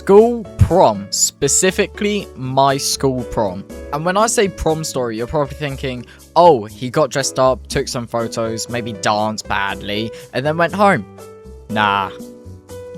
school prom, specifically my school prom. And when I say prom story, you're probably thinking, oh, he got dressed up, took some photos, maybe danced badly, and then went home. Nah.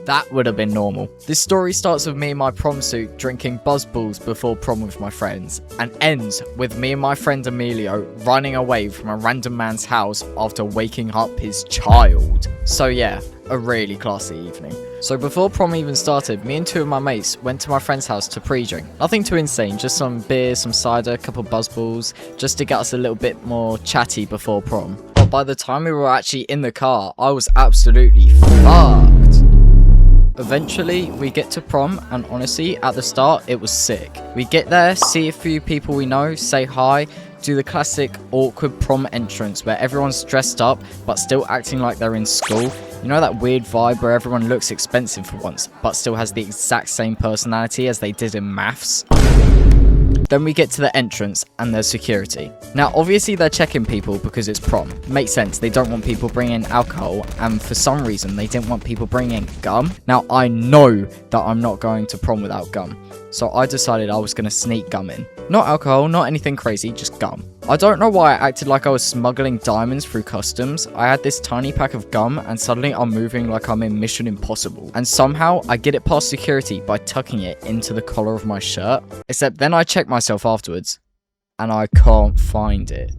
That would have been normal. This story starts with me in my prom suit drinking buzzballs before prom with my friends, and ends with me and my friend Emilio running away from a random man's house after waking up his child. So yeah, a really classy evening. So before prom even started, me and two of my mates went to my friend's house to pre-drink. Nothing too insane, just some beer, some cider, a couple buzzballs, just to get us a little bit more chatty before prom. But by the time we were actually in the car, I was absolutely fucked. Eventually, we get to prom, and honestly, at the start, it was sick. We get there, see a few people we know, say hi, do the classic awkward prom entrance where everyone's dressed up, but still acting like they're in school. You know that weird vibe where everyone looks expensive for once, but still has the exact same personality as they did in maths? Then we get to the entrance and there's security. Now obviously they're checking people because it's prom. Makes sense, they don't want people bringing alcohol, and for some reason they didn't want people bringing gum. Now I know that I'm not going to prom without gum, so I decided I was going to sneak gum in. Not alcohol, not anything crazy, just gum. I don't know why I acted like I was smuggling diamonds through customs. I had this tiny pack of gum and suddenly I'm moving like I'm in Mission Impossible. And somehow I get it past security by tucking it into the collar of my shirt. Except then I check myself afterwards and I can't find it.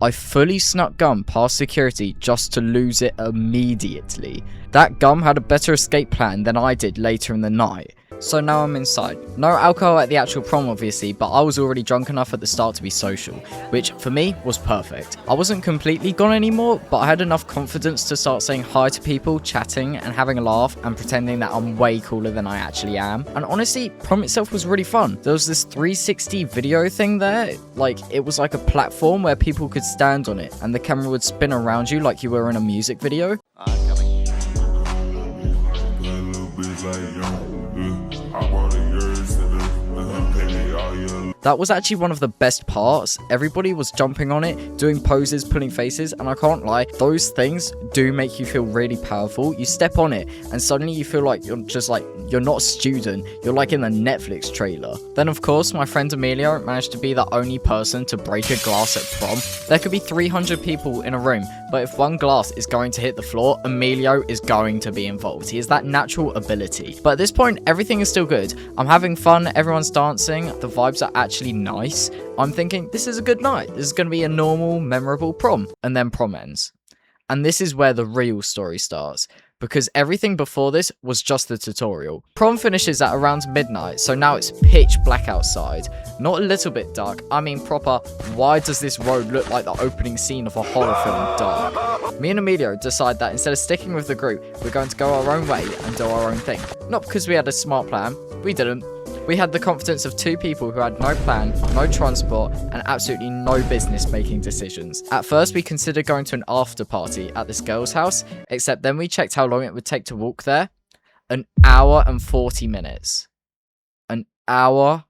I fully snuck gum past security just to lose it immediately. That gum had a better escape plan than I did later in the night. So now I'm inside. No alcohol at the actual prom obviously, but I was already drunk enough at the start to be social, which for me was perfect. I wasn't completely gone anymore, but I had enough confidence to start saying hi to people, chatting and having a laugh and pretending that I'm way cooler than I actually am. And honestly, prom itself was really fun. There was this 360 video thing there, like it was like a platform where people could stand on it and the camera would spin around you like you were in a music video. That was actually one of the best parts. Everybody was jumping on it, doing poses, pulling faces, and I can't lie, those things do make you feel really powerful. You step on it, and suddenly you feel like you're not a student, you're like in the Netflix trailer. Then of course, my friend Emilio managed to be the only person to break a glass at prom. There could be 300 people in a room, but if one glass is going to hit the floor, Emilio is going to be involved. He has that natural ability. But at this point, everything is still good. I'm having fun, everyone's dancing, the vibes are actually nice. I'm thinking, this is a good night. This is going to be a normal, memorable prom. And then prom ends. And this is where the real story starts, because everything before this was just the tutorial. Prom finishes at around midnight, so now it's pitch black outside. Not a little bit dark, I mean proper, why does this road look like the opening scene of a horror film dark? Me and Emilio decide that instead of sticking with the group, we're going to go our own way and do our own thing. Not because we had a smart plan, we didn't. We had the confidence of two people who had no plan, no transport, and absolutely no business making decisions. At first, we considered going to an after party at this girl's house, except then we checked how long it would take to walk there. An hour and 40 minutes. An hour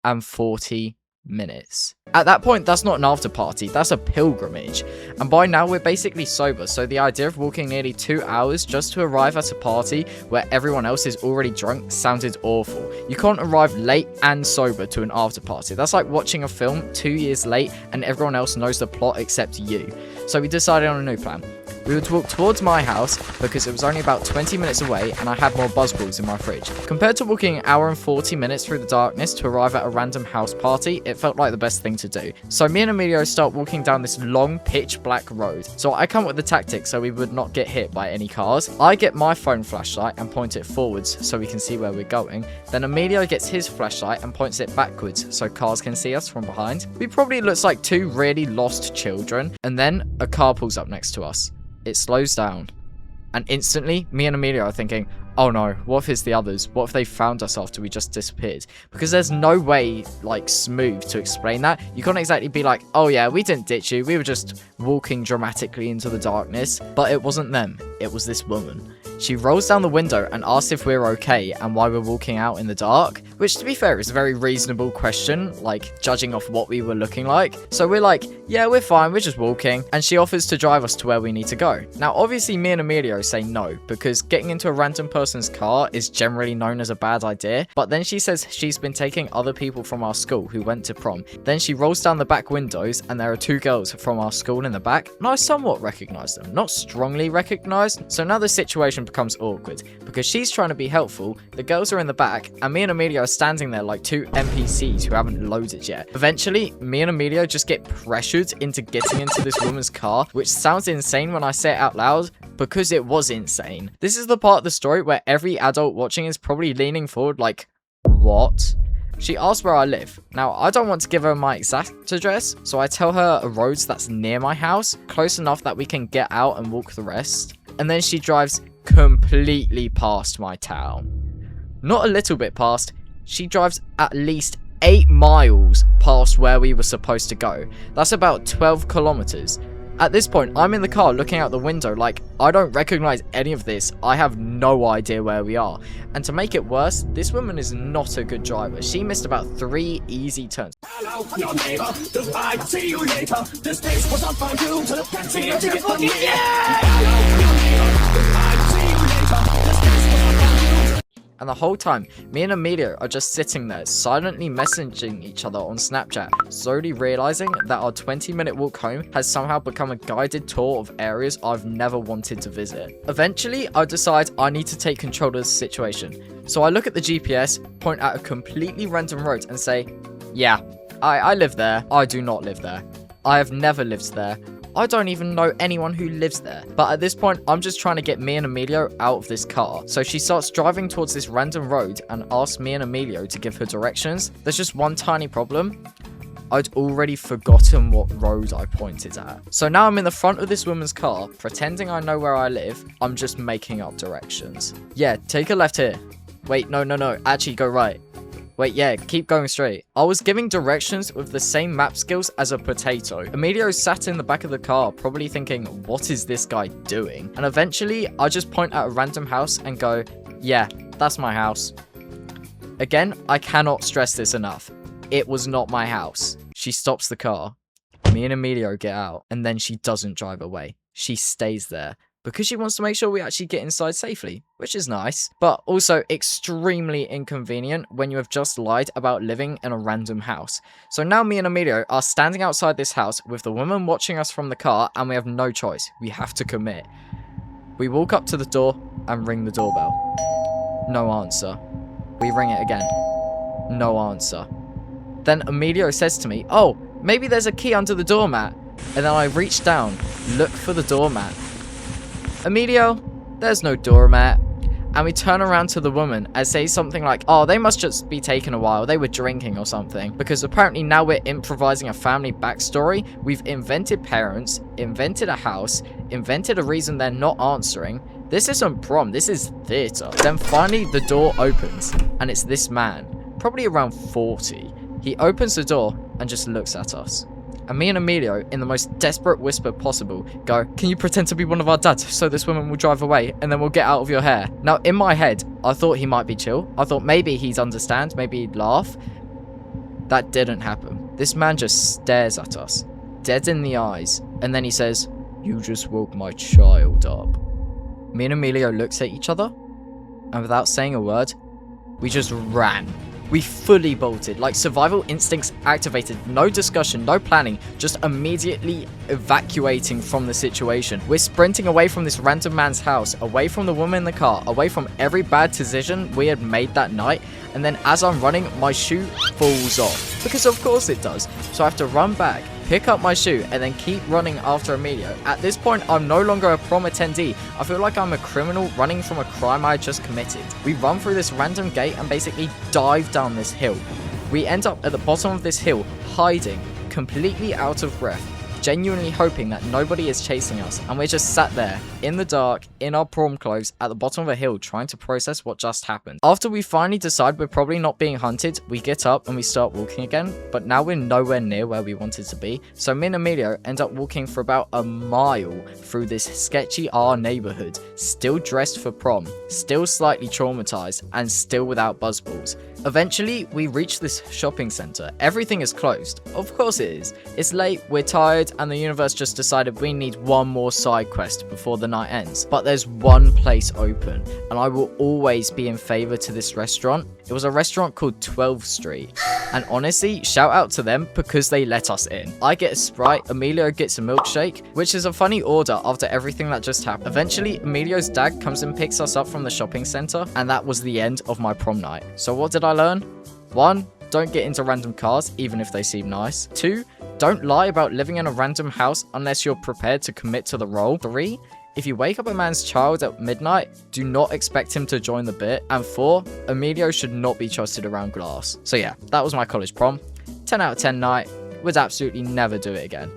and 40 minutes. At that point, that's not an after party, that's a pilgrimage. And by now, we're basically sober, so the idea of walking nearly 2 hours just to arrive at a party where everyone else is already drunk sounded awful. You can't arrive late and sober to an after party. That's like watching a film 2 years late and everyone else knows the plot except you. So we decided on a new plan. We would walk towards my house because it was only about 20 minutes away and I had more buzzballs in my fridge. Compared to walking an hour and 40 minutes through the darkness to arrive at a random house party, it felt like the best thing to do. So me and Emilio start walking down this long pitch black road. So I come up with the tactic so we would not get hit by any cars. I get my phone flashlight and point it forwards so we can see where we're going. Then Emilio gets his flashlight and points it backwards so cars can see us from behind. We probably looks like two really lost children. And then a car pulls up next to us. It slows down, and instantly, me and Emilio are thinking, oh no, what if it's the others? What if they found us after we just disappeared? Because there's no way, like, smooth to explain that. You can't exactly be like, oh yeah, we didn't ditch you, we were just walking dramatically into the darkness. But it wasn't them, it was this woman. She rolls down the window and asks if we're okay and why we're walking out in the dark. Which, to be fair, is a very reasonable question, like, judging off what we were looking like. So we're like, yeah, we're fine, we're just walking. And she offers to drive us to where we need to go. Now, obviously, me and Emilio say no, because getting into a random person's car is generally known as a bad idea. But then she says she's been taking other people from our school who went to prom. Then she rolls down the back windows, and there are 2 girls from our school in the back. And I somewhat recognize them, not strongly recognized. So now the situation becomes awkward, because she's trying to be helpful, the girls are in the back, and me and Emilio are standing there like 2 NPCs who haven't loaded yet. Eventually, me and Emilio just get pressured into getting into this woman's car, which sounds insane when I say it out loud, because it was insane. This is the part of the story where every adult watching is probably leaning forward like, what? She asks where I live. Now, I don't want to give her my exact address, so I tell her a road that's near my house, close enough that we can get out and walk the rest. And then she drives completely past my town. Not a little bit past, she drives at least 8 miles past where we were supposed to go. That's about 12 kilometers. At this point, I'm in the car looking out the window like, I don't recognize any of this. I have no idea where we are. And to make it worse, this woman is not a good driver. She missed about 3 easy turns. Hello, your neighbor. Goodbye, see you later. This place was up for you to the fancy and to get from me. Hello, your neighbor. Goodbye, see you later. This place was up for you. And the whole time, me and Emilio are just sitting there, silently messaging each other on Snapchat, slowly realizing that our 20-minute walk home has somehow become a guided tour of areas I've never wanted to visit. Eventually, I decide I need to take control of the situation. So I look at the GPS, point out a completely random road and say, yeah, I live there. I do not live there. I have never lived there. I don't even know anyone who lives there. But at this point, I'm just trying to get me and Emilio out of this car. So she starts driving towards this random road and asks me and Emilio to give her directions. There's just one tiny problem. I'd already forgotten what road I pointed at. So now I'm in the front of this woman's car, pretending I know where I live. I'm just making up directions. Yeah, take a left here. Wait, no. Actually, go right. Wait, yeah, keep going straight. I was giving directions with the same map skills as a potato. Emilio sat in the back of the car, probably thinking, what is this guy doing? And eventually, I just point at a random house and go, yeah, that's my house. Again, I cannot stress this enough. It was not my house. She stops the car. Me and Emilio get out, and then she doesn't drive away. She stays there. Because she wants to make sure we actually get inside safely, which is nice, but also extremely inconvenient when you have just lied about living in a random house. So now me and Emilio are standing outside this house with the woman watching us from the car, and we have no choice. We have to commit. We walk up to the door and ring the doorbell. No answer. We ring it again. No answer. Then Emilio says to me, oh, maybe there's a key under the doormat. And then I reach down, look for the doormat. Emilio, there's no doormat. And we turn around to the woman and say something like, oh, they must just be taking a while. They were drinking or something. Because apparently now we're improvising a family backstory. We've invented parents, invented a house, invented a reason they're not answering. This isn't prom, this is theater. Then finally the door opens and it's this man, probably around 40. He opens the door and just looks at us. And me and Emilio, in the most desperate whisper possible, go, can you pretend to be one of our dads so this woman will drive away and then we'll get out of your hair? Now, in my head, I thought he might be chill. I thought maybe he'd understand, maybe he'd laugh. That didn't happen. This man just stares at us, dead in the eyes, and then he says, you just woke my child up. Me and Emilio looked at each other, and without saying a word, we just ran. We fully bolted, like survival instincts activated, no discussion, no planning, just immediately evacuating from the situation. We're sprinting away from this random man's house, away from the woman in the car, away from every bad decision we had made that night, and then as I'm running, my shoe falls off. Because of course it does. So I have to run back, pick up my shoe, and then keep running after Emilio. At this point, I'm no longer a prom attendee. I feel like I'm a criminal running from a crime I just committed. We run through this random gate and basically dive down this hill. We end up at the bottom of this hill, hiding, completely out of breath. genuinely hoping that nobody is chasing us, and we're just sat there, in the dark, in our prom clothes, at the bottom of a hill, trying to process what just happened. After we finally decide we're probably not being hunted, we get up and we start walking again, but now we're nowhere near where we wanted to be, so me and Emilio end up walking for about a mile through this sketchy neighborhood, still dressed for prom, still slightly traumatized, and still without buzzballs. Eventually, we reach this shopping center. Everything is closed. Of course it is. It's late, we're tired, and the universe just decided we need one more side quest before the night ends. But there's one place open, and I will always be in favor to this restaurant. It was a restaurant called 12th Street. And honestly, shout out to them because they let us in. I get a Sprite, Emilio gets a milkshake, which is a funny order after everything that just happened. Eventually, Emilio's dad comes and picks us up from the shopping center, and that was the end of my prom night. So what did I learn? 1. Don't get into random cars, even if they seem nice. 2. Don't lie about living in a random house unless you're prepared to commit to the role. 3. If you wake up a man's child at midnight, do not expect him to join the bit. And 4. Emilio should not be trusted around glass. So yeah, that was my college prom. 10 out of 10 night. Would absolutely never do it again.